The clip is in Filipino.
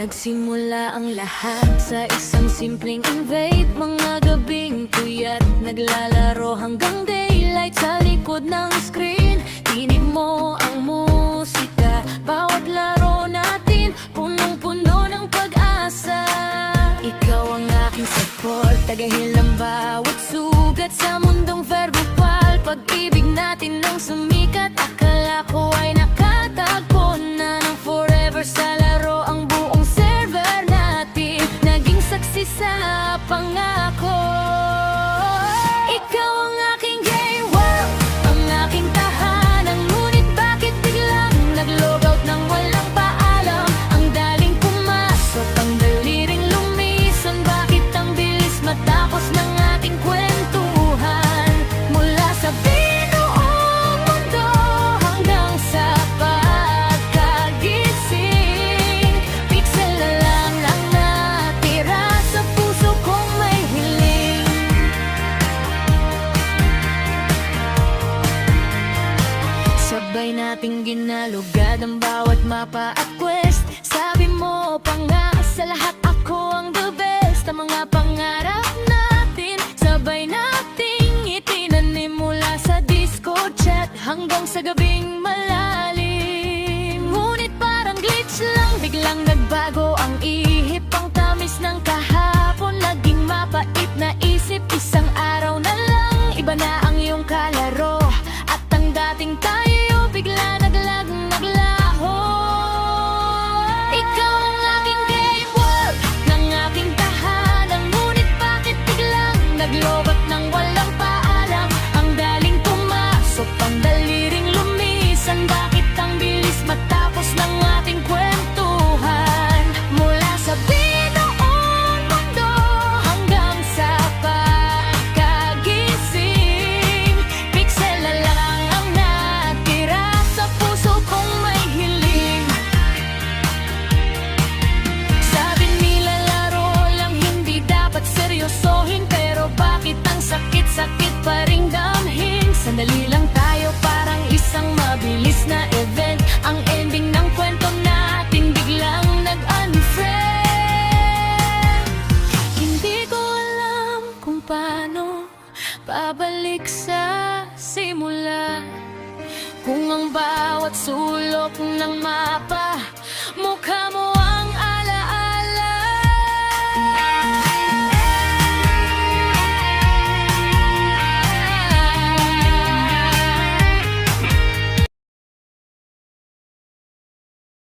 Nagsimula ang lahat sa isang simpleng invade. Mga gabing puyat, naglalaro hanggang daylight sa likod ng screen. Tinig mo ang musika, bawat laro natin punong-puno ng pag-asa. Ikaw ang aking support, tagahil ng bawat sugat sa mundong verbal. Pag-ibig natin nang sumikat, akala ko ay nakatagpo na ng forever sa laro. Ang buong server natin naging saksi sa pangako. Ikaw ang aking game world, ang aking tahanan. Ngunit bakit biglang nag-log out ng walang paalam? Ang daling pumasok, ang daliring lumisan. Bakit ang bilis matapos ng ating kwentuhan? Mula sa binuong mundo hanggang sa pagkagising, pixel na lang ang natira sa puso kong may hiling. Sabay nating ginalugad ang bawat mapa at quest. Sabi mo pa nga sa lahat ako ang the best. Ang mga pangarap natin sabay nating itinanim mula sa Discord chat hanggang sa gabing malalim. Ngunit parang glitch lang, biglang nagbago ang ihip. Ang tamis ng kahapon naging mapait na isip. Isang araw na lang, iba na ang iyong kalaro. At ang dating tayo bigla naglaho. Ikaw ang aking game world, ng aking tahanan. Ngunit bakit biglang naglobat ng walang paalam? Ang daling pumasok, ang daliring lumisan. Bakit ang bilis matapos ng ating kwentuhan? Mula sa binuong mundo hanggang sa pagkagising, pixel na lang ang natira sa puso kong may hiling. Sabi nila laro lang, hindi dapat seryosohin. Pero bakit ang sakit-sakit pa ring damhin? Sandali lang tayo, parang isang mabilis na event. Ang ending ng kwento natin biglang nag-unfriend. Hindi ko alam kung paano babalik sa simula, kung ang bawat sulok ng mapa